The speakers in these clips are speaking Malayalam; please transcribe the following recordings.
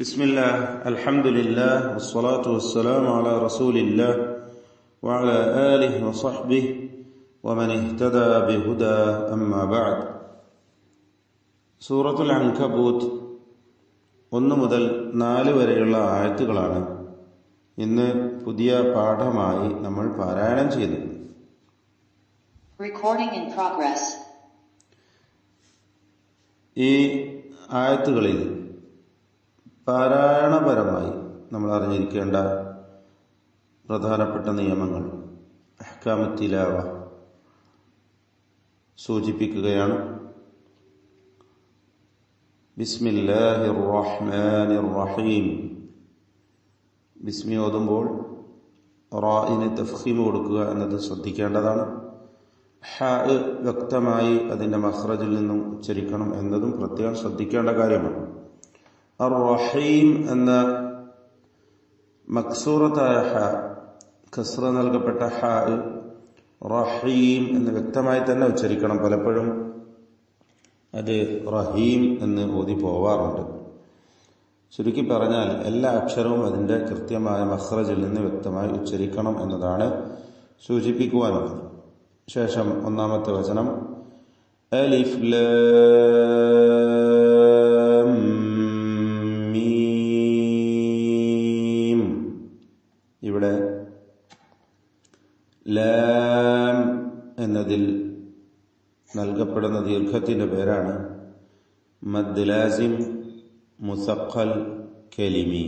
بسم الله الحمد لله والصلاة والسلام على رسول الله وعلى آله وصحبه ومن اهتدى بهدى أما بعد സൂറത്തുൽ അൻകബൂത്ത് 1 മുതൽ 4 വരെയുള്ള ആയത്തുകളാണ് ഇന്ന് പുതിയ പാഠമായി നമ്മൾ പാരായണം ചെയ്തത്. ഈ ആയത്തുകളിൽ പാരായണപരമായി നമ്മൾ അറിഞ്ഞിരിക്കേണ്ട പ്രധാനപ്പെട്ട നിയമങ്ങൾ അഹ്കാമുത് തിലാവ സൂചിപ്പിക്കുകയാണ്. ബിസ്മില്ലാഹിർ റഹ്മാനിർ റഹീം. ബിസ്മി ഓതുമ്പോൾ റാഇന് തഫ്ഖീം കൊടുക്കുക എന്നത് ശ്രദ്ധിക്കേണ്ടതാണ്. ഹ വ്യക്തമായി അതിന്റെ മഖ്റജിൽ നിന്നും ഉച്ചരിക്കണം എന്നതും പ്രത്യേകം ശ്രദ്ധിക്കേണ്ട കാര്യമാണ്. അർ റഹീം എന്ന മക്സൂറത്തായ ഹ, കസ്റ നൽകപ്പെട്ട ഹ, റഹീം എന്ന് വ്യക്തമായി തന്നെ ഉച്ചരിക്കണം. പലപ്പോഴും അത് റഹീം എന്ന് ഓതി പോവാറുണ്ട്. ചുരുക്കി പറഞ്ഞാൽ എല്ലാ അക്ഷരവും അതിന്റെ കൃത്യമായ മഖ്റജിൽ നിന്ന് വ്യക്തമായി ഉച്ചരിക്കണം എന്നതാണ് സൂചിപ്പിക്കുവാനുള്ളത്. ശേഷം ഒന്നാമത്തെ വചനം അലിഫ് ലാം മീം. ഇവിടെ ലാം എന്നതിൽ നൽകപ്പെടുന്ന ദീർഘത്തിന്റെ പേരാണ് മദ് ലാസിം മുസഖൽ കലിമി.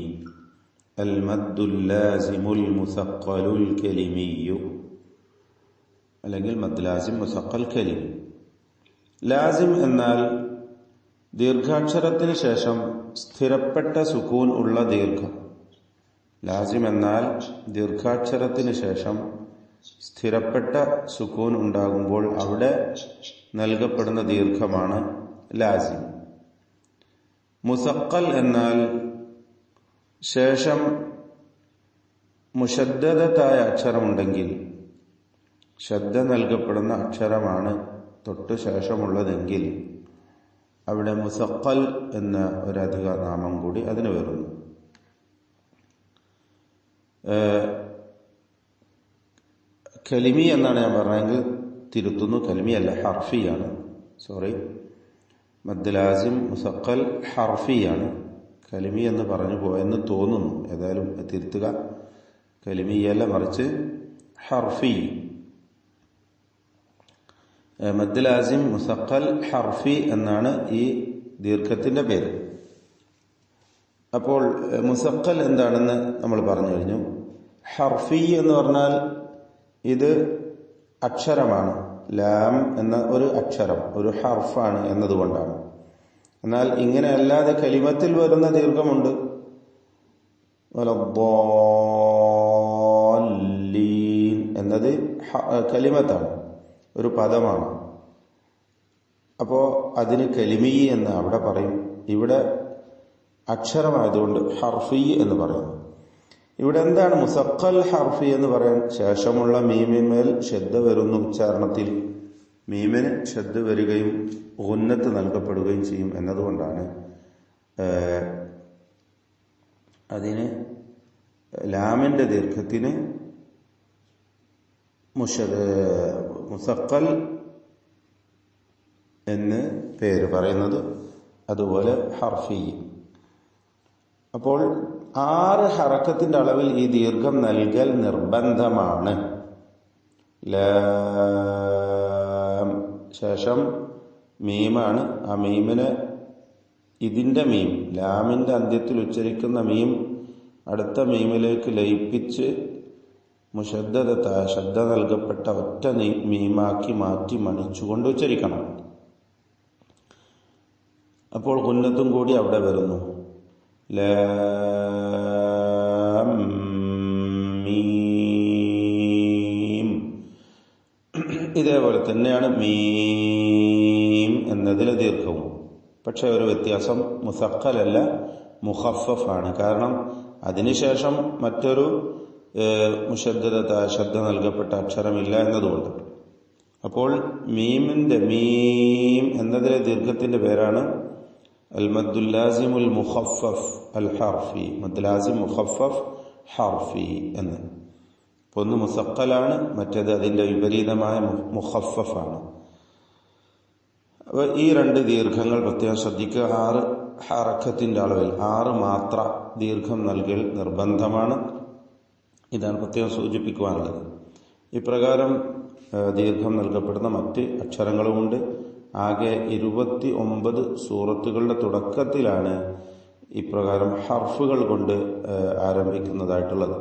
അൽ മദ്ദുൽ ലാസിമുൽ മുസഖലുൽ കലിമിയു അല്ലെങ്കിൽ മദ് ലാസിം മുസഖൽ കലിമി. ലാസിം എന്നാൽ ദീർഘാക്ഷരത്തിന് ശേഷം സ്ഥിരപ്പെട്ട സുകൂൻ ഉള്ള ദീർഘം. ലാസിം എന്നാൽ ദീർഘാക്ഷരത്തിന് ശേഷം സ്ഥിരപ്പെട്ട സുകൂൻ ഉണ്ടാകുമ്പോൾ അവിടെ നൽകപ്പെടുന്ന ദീർഘമാണ് ലാസിം. മുസഖൽ എന്നാൽ ശേഷം മുശദ്ദദത്തായ അക്ഷരമുണ്ടെങ്കിൽ ശബ്ദ നൽകപ്പെടുന്ന അക്ഷരമാണ് തൊട്ടു ശേഷമുള്ളതെങ്കിൽ അവിടെ മുസഖൽ എന്ന ഒരധിക നാമം കൂടി അതിന് വരുന്നു. കലിമി എന്നാണ് ഞാൻ പറഞ്ഞെങ്കിൽ തിരുത്തുന്നു. കലിമി അല്ല, ഹർഫിയാണ്. സോറി, മദ് ലാസിം മുസഖൽ ഹർഫിയാണ്. കലിമി എന്ന് പറഞ്ഞു പോയെന്ന് തോന്നുന്നു. ഏതായാലും തിരുത്തുക. കലിമിയല്ല, മറിച്ച് ഹർഫി. മദ് ലാസിം മുസഖൽ ഹർഫി എന്നാണ് ഈ ദീർഘത്തിന്റെ പേര്. അപ്പോൾ മുസഖൽ എന്താണെന്ന് നമ്മൾ പറഞ്ഞു കഴിഞ്ഞു. ഹർഫി എന്ന് പറഞ്ഞാൽ ഇത് അക്ഷരമാണ്. ലാം എന്ന ഒരു അക്ഷരം ഒരു ഹർഫാണ് എന്നതുകൊണ്ടാണ്. എന്നാൽ ഇങ്ങനെ അല്ലാതെ കലിമത്തിൽ വരുന്ന ദീർഘമുണ്ട്. വലദ്ദാല്ലീൻ എന്നത് കലിമത്താണ്, ഒരു പദമാണ്. അപ്പോ അതിന് കലിമി എന്ന് അവിടെ പറയും. ഇവിടെ അക്ഷരമായതുകൊണ്ട് ഹർഫി എന്ന് പറയുന്നു. ഇവിടെ എന്താണ് മുസഖൽ ഹർഫി എന്ന് പറയാൻ? ശേഷമുള്ള മീമിന്മേൽ ശ്രദ്ധ വരുന്നു. ഉച്ചാരണത്തിൽ മീമിന് ശ്രദ്ധ വരികയും ഉന്നത്ത് നൽകപ്പെടുകയും ചെയ്യും എന്നതുകൊണ്ടാണ് അതിന് ലാമിന്റെ ദീർഘത്തിന് മുസഖൽ എന്ന് പേര് പറയുന്നത്. അതുപോലെ ഹർഫി. അപ്പോൾ 6 ഹറക്കത്തിന്റെ അളവിൽ ഈ ദീർഘം നൽകൽ നിർബന്ധമാണ്. ലാം ശേഷം മീമാണ്. ആ മീമിന് ഇതിന്റെ മീം, ലാമിന്റെ അന്ത്യത്തിൽ ഉച്ചരിക്കുന്ന മീം അടുത്ത മീമിലേക്ക് ലയിപ്പിച്ച് മുശദ്ദദത്തായ ശബ്ദ നൽകപ്പെട്ട ഒറ്റ മീമാക്കി മാറ്റി മണിച്ചുകൊണ്ട് ഉച്ചരിക്കണം. അപ്പോൾ ഉന്നത്തും കൂടി അവിടെ വരുന്നു. ലാം മീം. ഇതേപോലെ തന്നെയാണ് മീം എന്നതിലെ ദീർഘവും. പക്ഷെ ഒരു വ്യത്യാസം, മുസഖലല്ല മുഖഫഫാണ്. കാരണം അതിനുശേഷം മറ്റൊരു മുശദ്ദദത്തായ ശബ്ദ നൽകപ്പെട്ട അക്ഷരമില്ല എന്നതുകൊണ്ട്. അപ്പോൾ മീമിന്റെ മീം എന്നതിലെ ദീർഘത്തിന്റെ പേരാണ് അൽ മദ്ദുൽ ലാസിമുൽ മുഖഫഫ് അൽ ഹർഫി, മദ് ലാസിം മുഖഫഫ് ഹർഫി എന്ന്. ഒന്ന് മുസഖലാണ്, മറ്റേത് അതിന്റെ വിപരീതമായ മുഖഫഫാണ്. അപ്പോൾ ഈ രണ്ട് ദീർഘങ്ങൾ പ്രത്യേകം ശ്രദ്ധിക്കുക. 6 ഹറക്കത്തിന്റെ അളവിൽ 6 മാത്ര ദീർഘം നൽകൽ നിർബന്ധമാണ്. ഇതാണ് പ്രത്യേകം സൂചിപ്പിക്കുവാനുള്ളത്. ഇപ്രകാരം ദീർഘം നൽകപ്പെടുന്ന മറ്റ് അക്ഷരങ്ങളുമുണ്ട്. ആകെ 29 സൂറത്തുകളുടെ തുടക്കത്തിലാണ് ഇപ്രകാരം ഹർഫുകൾ കൊണ്ട് ആരംഭിക്കുന്നതായിട്ടുള്ളത്.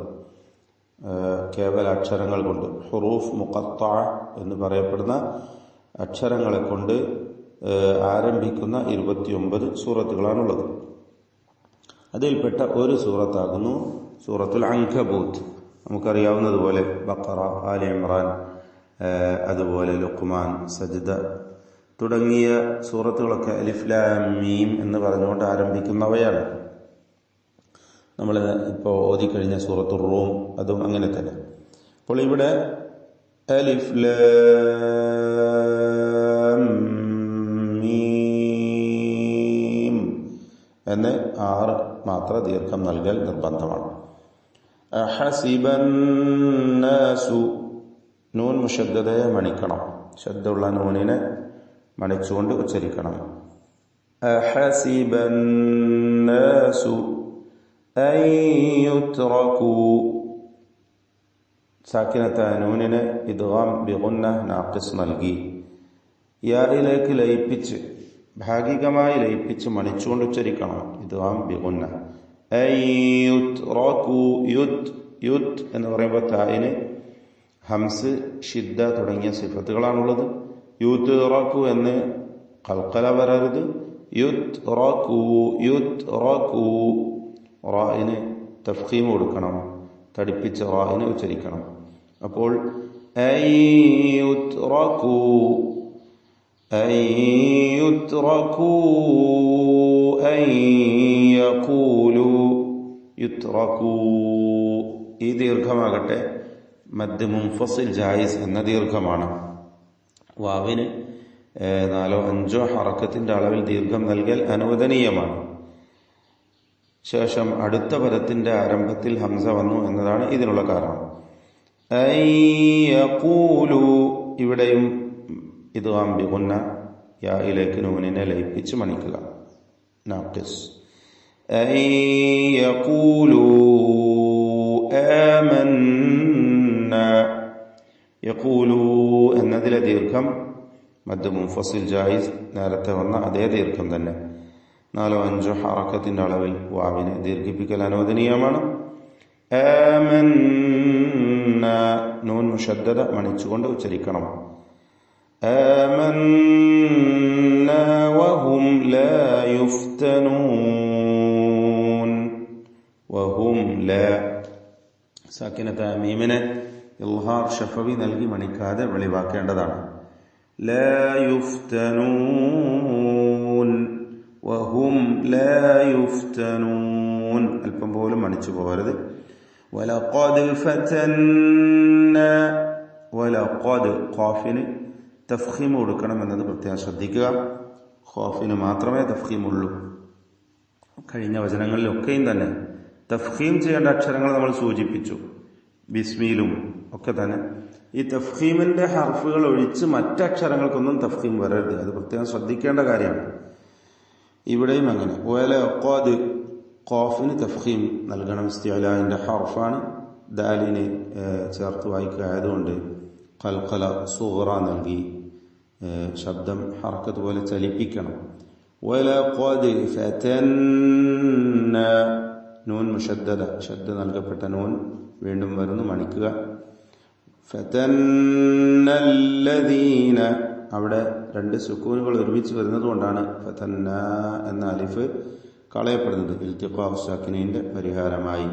കേവല അക്ഷരങ്ങൾ കൊണ്ട്, ഹുറൂഫ് മുഖത്താ എന്ന് പറയപ്പെടുന്ന അക്ഷരങ്ങളെ കൊണ്ട് ആരംഭിക്കുന്ന 29 സൂറത്തുകളാണുള്ളത്. അതിൽപ്പെട്ട ഒരു സൂറത്താകുന്നു സൂറത്തുൽ അൻകബൂത്ത്. നമുക്കറിയാവുന്നതുപോലെ ബഖറ, ആലി ഇമ്രാൻ, അതുപോലെ ലുഖ്മാൻ, സജ്ദ തുടങ്ങിയ സൂറത്തുകളൊക്കെ അലിഫ് ലാം മീം എന്ന് പറഞ്ഞുകൊണ്ട് ആരംഭിക്കുന്നവയാണ്. നമ്മൾ ഇപ്പോൾ ഓതിക്കഴിഞ്ഞ സൂറത്തുർ റൂം അതും അങ്ങനെ തന്നെ. അപ്പോൾ ഇവിടെ അലിഫ് ലാം മീം എന്ന് 6 മാത്ര ദീർഘം നൽകൽ നിർബന്ധമാണ്. അഹസിബന്നാസു, നൂൻ മുഷദ്ദദയെ മണിക്കണം. ശബ്ദമുള്ള നൂനിനെ മണിച്ചുകൊണ്ട് ഉച്ചരിക്കണം. അഹസിബന്നാസു അൻ യുത്റകൂ, സാക്കിനത്തായ നൂനിന് ഇദ്ഗാം ബിഗുന്ന നാഖിസ് നൽകി യായിലേക്ക് ലയിപ്പിച്ച്, ഭാഗികമായി ലയിപ്പിച്ച് മണിച്ചുകൊണ്ട് ഉച്ചരിക്കണം. ഇദ്ഗാം ബിഗുന്ന. അൻ യുത്റകൂ, യുത് എന്ന് പറയുമ്പോൾ തായിന് ഹംസ്, ഷിദ്ദ തുടങ്ങിയ സിഫത്തുകളാണുള്ളത്. യുത്റകൂ എന്ന് ഖൽഖല വരരുത്. യുത്റകൂ, യുത്റകൂ. റായിന് തഫ്ഖീം കൊടുക്കണം, തടിപ്പിച്ച റായിന് ഉച്ചരിക്കണം. അപ്പോൾ അൻ യുത്റകൂ, അൻ യുത്റകൂ, അൻ യഖൂലു, യുത്റകൂ. ഈ ദീർഘമാകട്ടെ മദ് മുൻഫസിൽ ജായിസ് എന്ന ദീർഘമാണ്. വാവിന് 4 or 5 ഹറക്കത്തിന്റെ അളവിൽ ദീർഘം നൽകൽ അനുവദനീയമാണ്. ശേഷം അടുത്ത പദത്തിന്റെ ആരംഭത്തിൽ ഹംസ വന്നു എന്നതാണ് ഇതിനുള്ള കാരണം. അൻ യഖൂലു, ഇവിടെയും ഇദ്ഗാം ബിഗുന്ന, യായിലേക്ക് നൂനിനെ ലയിപ്പിച്ച് മണിക്കുക, നാഖിസ്. അൻ യഖൂലു ആമന്ന, യഖൂലു എന്നതിലെ ദീർഘം മദ് മുൻഫസിൽ ജായിസ്, നേരത്തെ വന്ന അതേ ദീർഘം തന്നെ. 4 or 5 ഹറക്കത്തിന്റെ അളവിൽ വാവിനെ ദീർഘിപ്പിക്കൽ അനുവദനീയമാണ്. ആമന്ന, നൂൻ മുഷദ്ദദ മണിച്ചുകൊണ്ട് ഉച്ചരിക്കണം. ആമന്ന വഹും ലാ യുഫ്തനൂൻ, വഹും ലാ, സാക്കിനത്തായ മീമിനെ ഇൽഹാർ ഷഫവി നൽകി മണിക്കാതെ വെളിവാക്കേണ്ടതാണ്. ലാ യുഫ്തനൂൻ, വഹും ലാ യുഫ്തനൂൻ, അല്പം പോലും മണിച്ചു പോകരുത്. വലഖദ് ഫതന്ന, വലഖദ്, ഖാഫിന് തഫ്ഖീം കൊടുക്കണം എന്നത് പ്രത്യേകം ശ്രദ്ധിക്കുക. ഖാഫിന് മാത്രമേ തഫ്ഖീമുള്ളൂ. കഴിഞ്ഞ വചനങ്ങളിലൊക്കെയും തന്നെ തഫ്ഖീം ചെയ്യേണ്ട അക്ഷരങ്ങൾ നമ്മൾ സൂചിപ്പിച്ചു, ബിസ്മിയിലും ഒക്കെ തന്നെ. ഈ തഫ്ഖീമിന്റെ ഹർഫുകൾ ഒഴിച്ച് മറ്റക്ഷരങ്ങൾക്കൊന്നും തഫ്ഖീം വരരുത്. അത് പ്രത്യേകം ശ്രദ്ധിക്കേണ്ട കാര്യമാണ്. ഇവിടെയും അങ്ങനെ. വലഖദ്, ഖാഫിന് തഫ്ഖീം നൽകണം, ഇസ്തിഅലാന്റെ ഹർഫാണ്. ദാലിന് ചേർത്ത് വായിക്കുക ആയതുകൊണ്ട് ഖൽഖല സുഗ്റ നൽകി ശബ്ദം ഹർക്കത്ത് പോലെ ചലിപ്പിക്കണം. വലഖദ് ഫതന്ന, നൂൻ മുഷദ്ദദ, ശബ്ദ നൽകപ്പെട്ട നൂൻ വീണ്ടും വരുന്നു, മണിക്കുക. ഫതന്നല്ലദീന, അവിടെ 2 സുക്കൂനുകൾ ഒരുമിച്ച് വരുന്നത് കൊണ്ടാണ് ഫതന്ന എന്ന അലിഫ് കളയപ്പെടുന്നത്, ഇൽതിഖാ സാക്കിനീന്റെ പരിഹാരമായി.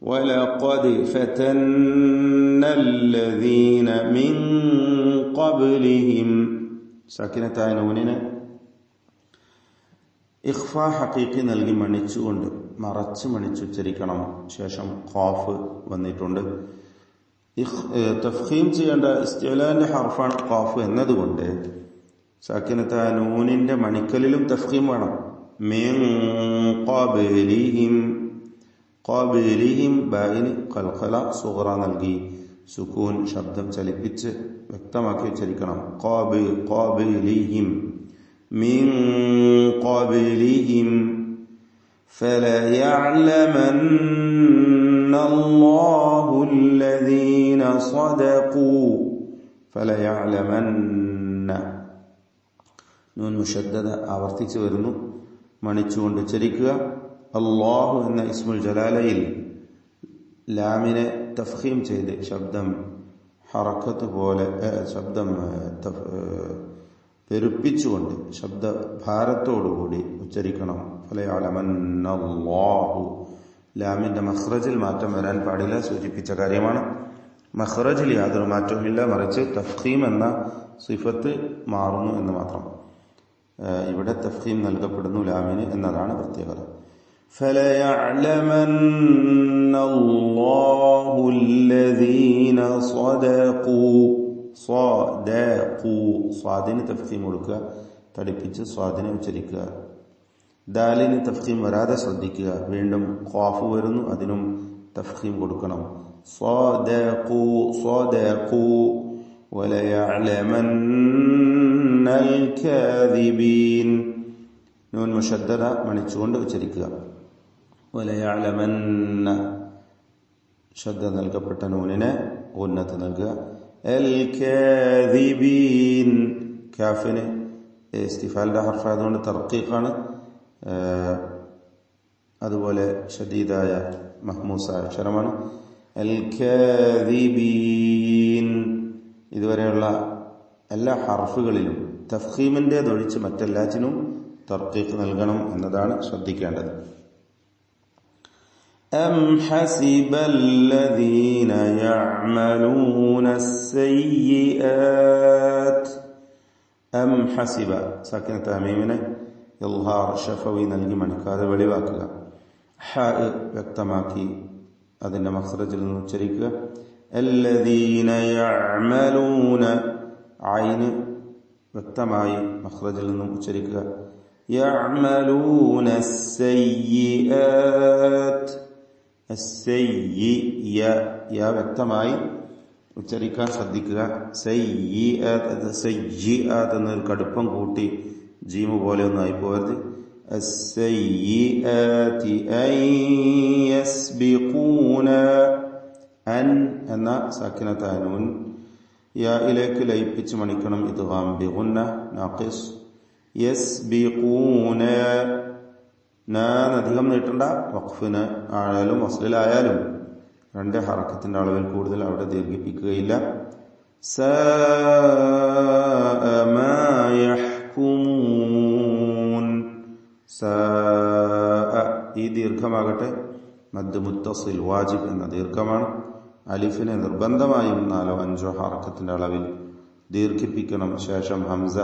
വലഖദ് ഫതന്നല്ലദീന മിൻ ഖബ്ലിഹിം, സാക്കിനത്തായ നൂനിനെ ഇഖ്ഫാ ഹഖീഖി നൽകി മണിച്ചുകൊണ്ട് മറച്ച് മണിച്ചുച്ചരിക്കണം. ശേഷം ഖാഫ് വന്നിട്ടുണ്ട്. തഫ്ഖീം ചെയ്യേണ്ട ഇസ്തിഅലാന്റെ ഹർഫാണ് ഖാഫ് എന്നതുകൊണ്ട് സാക്കിനത്തായ നൂനിന്റെ മണിക്കലിലും തഫ്ഖീം വേണം. മിൻ ഖബ്ലിഹിം ഖബ്ലിഹിം ബായിന് ഖൽഖല സുഗ്റ നൽകി സുകൂൻ ശബ്ദം ചലിപ്പിച്ച് വ്യക്തമാക്കി ഉച്ചരിക്കണം. ഖബ്ലിഹിം മിൻ ഖബ്ലിഹിം فليعلمن الله الذين صدقوا فليعلمن നൂൻ മുഷദ്ദദ ആവർത്തിച്ചു വരുന്നു, മണിച്ചുകൊണ്ട് ഉച്ചരിക്കുക. അല്ലാഹു എന്ന ഇസ്മുൽ ജലാലയിൽ ലാമിനെ തഫ്ഖീം ചെയ്ത് ശബ്ദം ഹറക്കത്ത് പോലെ ശബ്ദം പെരുപ്പിച്ചുകൊണ്ട് ശബ്ദഭാരത്തോടുകൂടി ഉച്ചരിക്കണം. ഫലയഅലമന്നല്ലാഹു ലാമിന്റെ മഖ്റജിൽ മാറ്റം വരാൻ പാടില്ല, സൂചിപ്പിച്ച കാര്യമാണ്. മഖ്റജിൽ യാതൊരു മാറ്റവുമില്ല, മറിച്ച് തഫ്ഖീം എന്ന സിഫത്ത് മാറുന്നു എന്ന് മാത്രം. ഇവിടെ തഫ്ഖീം നൽകപ്പെടുന്നു ലാമിന് എന്നതാണ് പ്രത്യേകത. ഫലയഅലമന്നല്ലാഹു الذين صدقوا സ്വാദിന് തഫ്ഖീം കൊടുക്കുക, തടിപ്പിച്ച് സ്വാദിനെ ഉച്ചരിക്കുക. ദാലിന് തഫ്ഖീം വരാതെ ശ്രദ്ധിക്കുക. വീണ്ടും ഖാഫ് വരുന്നു, അതിനും തഫ്ഖീം കൊടുക്കണം. صدقوا വലയഅലമന്നൽ കാദിബീൻ നൂൻ മുഷദ്ദദ മണിച്ചുകൊണ്ട് ഉച്ചരിക്കുക. വലയഅലമന്ന ശബ്ദ നൽകപ്പെട്ട നൂനിനെ ഉന്നത്ത് നൽകുക. അൽ കാദിബീൻ കാഫിന് ഇസ്തിഫാലിന്റെ ഹർഫായതുകൊണ്ട് തർക്കീഖാണ്. അതുപോലെ ഷദീദായ മഹ്മൂസായ അക്ഷരമാണ്. അൽ കാദിബീൻ ഇതുവരെയുള്ള എല്ലാ ഹർഫുകളിലും തഫ്ഖീമിൻ്റെതൊഴിച്ച് മറ്റെല്ലാറ്റിനും തർക്കീഖ് നൽകണം എന്നതാണ് ശ്രദ്ധിക്കേണ്ടത്. أم حسب الذين يعملون السيئات أم حسب ساكنة تاميمنا إظهار شفوي നൽകി മണിക്കാതെ വെളിവാക്കുക. ഹ വ്യക്തമാക്കി അതിന്റെ മഖ്റജിൽ നിന്ന് ഉച്ചരിക്കുക. الذين يعملون ഐന് വ്യക്തമായി മഖ്റജിൽ നിന്നും ഉച്ചരിക്കുക. يعملون السيئات യാ വ്യക്തമായി ഉച്ചരിക്കാൻ ശ്രദ്ധിക്കുക. സയ്യിആത്ത് എന്നൊരു കടുപ്പം കൂട്ടി ജീമു പോലെ ഒന്നും ആയി പോകരുത്. അസ്സയ്യിആതി അൻ യസ്ബിഖൂന അൻ എന്ന സാക്കിനത്തായ നൂൻ യായിലേക്ക് ലയിപ്പിച്ച് മണിക്കണം. ഇദ്ഗാം ബിഗുന്ന നാഖിസ്. യസ്ബിഖൂന നാൻ അധികം നീട്ടണ്ട. വഖഫിന് ആയാലും വസ്ലിലായാലും രണ്ട് ഹറക്കത്തിന്റെ അളവിൽ കൂടുതൽ അവിടെ ദീർഘിപ്പിക്കുകയില്ല. സാഅ മാ യഹ്കുമൂൻ സാഅ ഈ ദീർഘമാകട്ടെ മദ് മുത്തസിൽ വാജിബ് എന്ന ദീർഘമാണ്. അലിഫിനെ നിർബന്ധമായും 4-5 ഹറക്കത്തിന്റെ അളവിൽ ദീർഘിപ്പിക്കണം. ശേഷം ഹംസ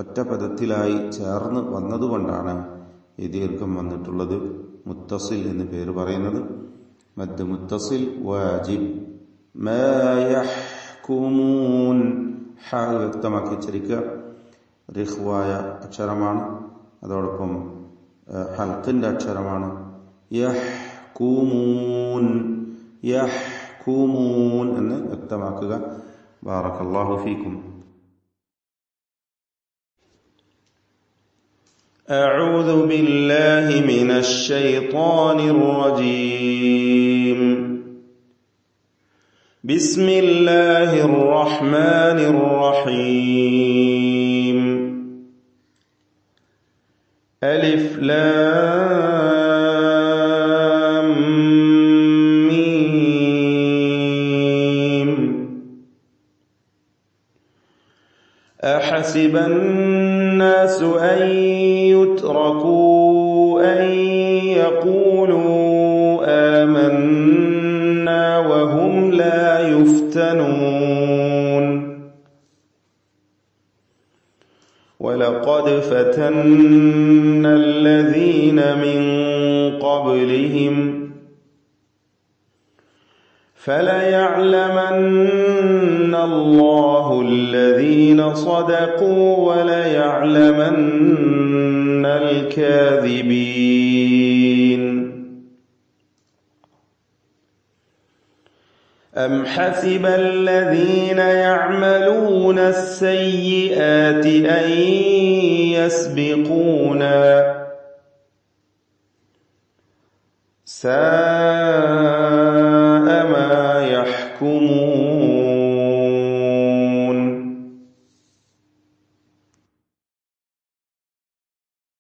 ഒറ്റ പദത്തിലായി ചേർന്ന് വന്നതുകൊണ്ടാണ് ഈ ദീർഘം വന്നിട്ടുള്ളത്. മുത്തസിൽ എന്ന് പേര് പറയുന്നത്. മദ് മുത്തസിൽ വാജിബ്. മാ യഹ്കുമൂൻ ഹ വ്യക്തമാക്കി ഉച്ചരിക്കുക. റിഖ്വായ അക്ഷരമാണ്, അതോടൊപ്പം ഹൽക്കിന്റെ അക്ഷരമാണ്. യഹ്കുമൂൻ യഹ്കുമൂൻ എന്ന് വ്യക്തമാക്കുക. ബാറക്കല്ലാഹു ഫീക്കും. أعوذ بالله من الشيطان الرجيم. بسم الله الرحمن الرحيم. ألف لام ميم. أحسب الناس أن يتركوا أن يقولوا آمنا وهم لا يفتنون. ولقد فتنا الذين من قبلهم فليعلمن الله الذين صدقوا وليعلمن الكاذبين أم حسب الذين يعملون السيئات أن يسبقونا ساء ما يحكمون